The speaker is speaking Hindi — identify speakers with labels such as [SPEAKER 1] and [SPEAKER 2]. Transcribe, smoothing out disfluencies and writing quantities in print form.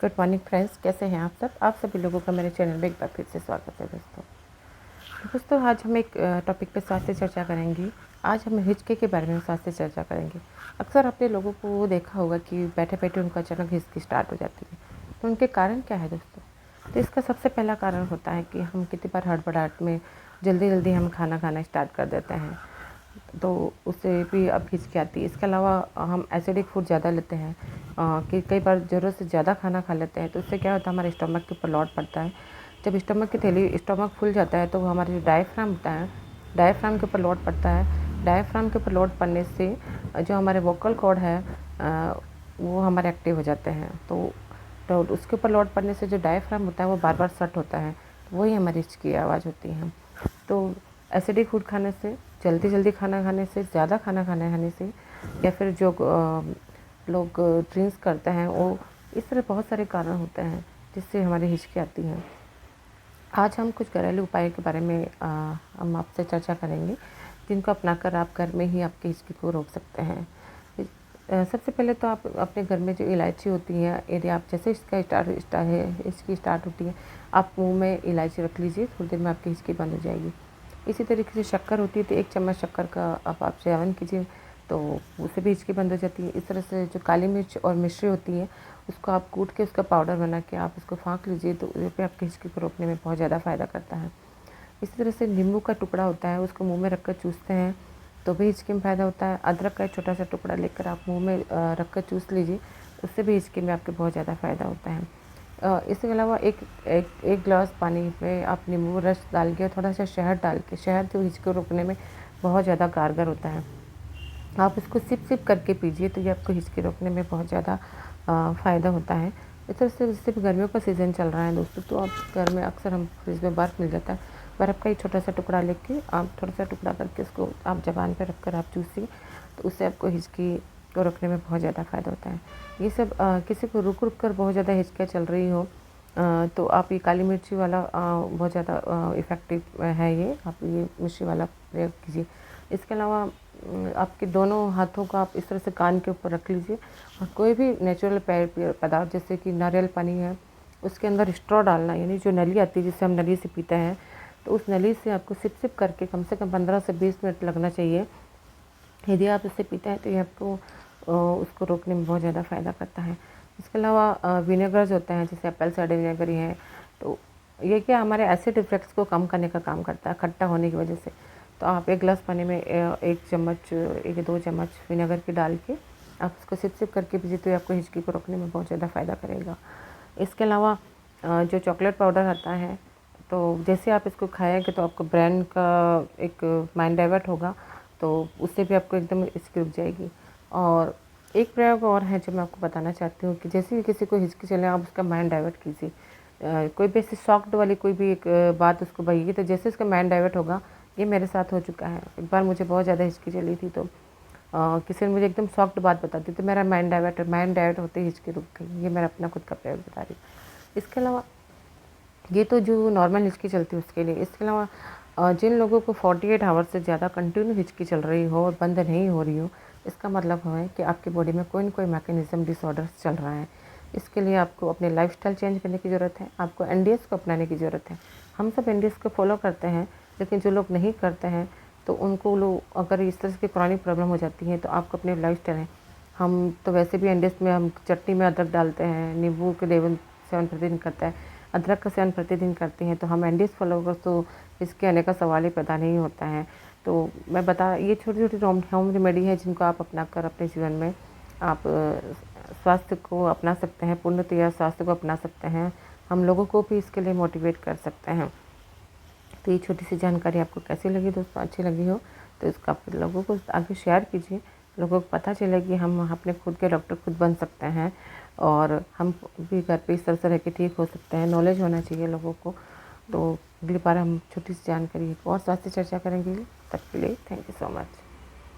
[SPEAKER 1] गुड मॉर्निंग फ्रेंड्स, कैसे हैं आप सब? आप सभी लोगों का मेरे चैनल में एक बार फिर से स्वागत है दोस्तों। आज हम एक टॉपिक पे स्वास्थ्य चर्चा करेंगे। आज हम हिचके के बारे में स्वास्थ्य चर्चा करेंगे। अक्सर आपने लोगों को देखा होगा कि बैठे बैठे उनको अचानक हिचकी स्टार्ट हो जाती है। तो उनके कारण क्या है दोस्तों? तो इसका सबसे पहला कारण होता है कि हम कितनी बार हड़बड़ाहट में जल्दी जल्दी हम खाना खाना स्टार्ट कर देते हैं, तो उससे भी अब हिचकी आती है। इसके अलावा हम एसिडिक फूड ज़्यादा लेते हैं, कि कई बार ज़रूरत से ज़्यादा खाना खा लेते हैं, तो उससे क्या होता है, हमारे स्टमक के ऊपर लोड पड़ता है। जब स्टमक फूल जाता है तो हमारे जो डायफ्राम होता है, डायफ्राम के ऊपर लोड पड़ता है। डायफ्राम के ऊपर लोड पड़ने से जो हमारे वोकल कॉर्ड है वो हमारे एक्टिव हो जाते हैं। तो उसके ऊपर लोड पड़ने से जो डायफ्राम होता है वो बार बार सट होता है, तो वही हमारी हिचकी की आवाज़ होती है। तो एसिडिक फूड खाने से, जल्दी जल्दी खाना खाने से, ज़्यादा खाना खाने से, या फिर जो लोग ड्रिंक्स करते हैं, वो इस तरह बहुत सारे कारण होते हैं जिससे हमारी हिचकी आती है। आज हम कुछ घरेलू उपायों के बारे में हम आपसे चर्चा करेंगे, जिनको अपनाकर आप घर में ही आपकी हिचकी को रोक सकते हैं। सबसे पहले तो आप अपने घर में जो इलायची होती है, यदि आप जैसे हिचकी स्टार्ट होती है, आप मुंह में इलायची रख लीजिए, थोड़ी देर में आपकी हिचकी बंद हो जाएगी। इसी तरीके से शक्कर होती है, तो 1 चम्मच शक्कर का आप सेवन कीजिए, तो उससे भी हिचकी बंद हो जाती है। इस तरह से जो काली मिर्च और मिश्री होती है, उसको आप कूट के उसका पाउडर बना के आप उसको फाँक लीजिए, तो ये भी आपकी हिचकी को रोकने में बहुत ज़्यादा फ़ायदा करता है। इसी तरह से नींबू का टुकड़ा होता है, उसको मुँह में रख कर चूसते हैं तो भी हिचकी में फ़ायदा होता है। अदरक का एक छोटा सा टुकड़ा लेकर आप मुँह में रख कर चूस लीजिए, उससे भी हिचकी में आपके बहुत ज़्यादा फ़ायदा होता है। इसके अलावा एक गिलास पानी में आप नींबू रस डाल के थोड़ा सा शहद डाल के, शहद जो हिचकी को रोकने में बहुत ज़्यादा कारगर होता है, आप इसको सिप करके पीजिए, तो ये आपको हिचकी रोकने में बहुत ज़्यादा फ़ायदा होता है। इस तरह से जैसे गर्मियों का सीज़न चल रहा है दोस्तों, तो आप घर में अक्सर हम फ्रिज में बर्फ़ मिल जाता है, बर्फ़ का एक छोटा सा टुकड़ा लेके आप थोड़ा सा टुकड़ा करके उसको आप ज़बान पर रख कर आप चूसिए, तो उससे आपको हिचकी को रोकने में बहुत ज़्यादा फ़ायदा होता है। ये सब किसी को रुक कर बहुत ज़्यादा हिचकियाँ चल रही हो, तो आप ये काली मिर्ची वाला बहुत ज़्यादा इफ़ेक्टिव है, ये आप ये मिर्ची वाला प्रयोग कीजिए। इसके अलावा आपके दोनों हाथों को आप इस तरह से कान के ऊपर रख लीजिए, और कोई भी नेचुरल पदार्थ जैसे कि नारियल पानी है, उसके अंदर स्ट्रॉ डालना, यानी जो नली आती है जिससे हम नली से पीते हैं, तो उस नली से आपको सिप करके कम से कम 15 से 20 मिनट लगना चाहिए। यदि आप इससे पीते हैं तो ये आपको उसको रोकने में बहुत ज़्यादा फ़ायदा करता है। इसके अलावा विनेगर्स होते हैं, जैसे एप्पल साइडर विनेगर ही है, तो ये क्या हमारे एसिड इफ़ेक्ट्स को कम करने का काम करता है, खट्टा होने की वजह से। तो आप 1 गिलास पानी में 1 या 2 चम्मच विनेगर की डाल के आप उसको सिप करके पीजिए, तो ये आपको हिचकी को रोकने में बहुत ज़्यादा फ़ायदा करेगा। इसके अलावा जो चॉकलेट पाउडर आता है, तो जैसे आप इसको खाएँगे तो आपको ब्रेन का एक माइंड डाइवर्ट होगा, तो उससे भी आपको एकदम हिचकी रुक जाएगी। और एक प्रयोग और है जो मैं आपको बताना चाहती हूँ, कि जैसे ही किसी को हिचकी चले, आप उसका माइंड डाइवर्ट कीजिए। कोई भी ऐसी शॉक्ड वाली कोई भी एक बात उसको कहिए, तो जैसे उसका माइंड डाइवर्ट होगा, ये मेरे साथ हो चुका है। एक बार मुझे बहुत ज़्यादा हिचकी चली थी, तो किसी ने मुझे एकदम शॉक्ड बात बता दी, तो मेरा माइंड डाइवर्ट होते ही हिचकी रुक गई। ये मेरा अपना खुद का प्रयोग बता रही हूँ। इसके अलावा ये तो जो नॉर्मल हिचकी चलती है उसके लिए। इसके अलावा जिन लोगों को 48 आवर्स से ज़्यादा कंटिन्यू हिचकी चल रही हो और बंद नहीं हो रही हो, इसका मतलब है कि आपकी बॉडी में कोई न कोई मैकेनिज़्म डिसऑर्डर्स चल रहा है। इसके लिए आपको अपने लाइफ़स्टाइल चेंज करने की ज़रूरत है, आपको एनडीएस को अपनाने की ज़रूरत है। हम सब एनडीएस को फॉलो करते हैं, लेकिन जो लोग नहीं करते हैं, तो उनको अगर इस तरह की क्रॉनिक प्रॉब्लम हो जाती है, तो आपको अपने लाइफ़स्टाइल है। हम तो वैसे भी एनडीएस में हम चटनी में अदरक डालते हैं, नींबू के सेवन प्रतिदिन करता है, अदरक का सेवन प्रतिदिन करते हैं, तो हम एनडीएस फॉलो कर, तो इसके आने का सवाल ही पैदा नहीं होता है। तो ये छोटी छोटी होम रेमेडी है, जिनको आप अपनाकर अपने जीवन में आप स्वास्थ्य को अपना सकते हैं, पूर्णतया स्वास्थ्य को अपना सकते हैं। हम लोगों को भी इसके लिए मोटिवेट कर सकते हैं। तो ये छोटी सी जानकारी आपको कैसी लगी दोस्तों? अच्छी लगी हो तो इसका आप लोगों को आगे शेयर कीजिए, लोगों को पता चले कि हम अपने खुद के डॉक्टर खुद बन सकते हैं, और हम भी घर पे इस तरह से रह के ठीक हो सकते हैं। नॉलेज होना चाहिए लोगों को। तो अगली बार हम छोटी सी जानकारी और स्वास्थ्य चर्चा करेंगे। तब के लिए थैंक यू सो मच।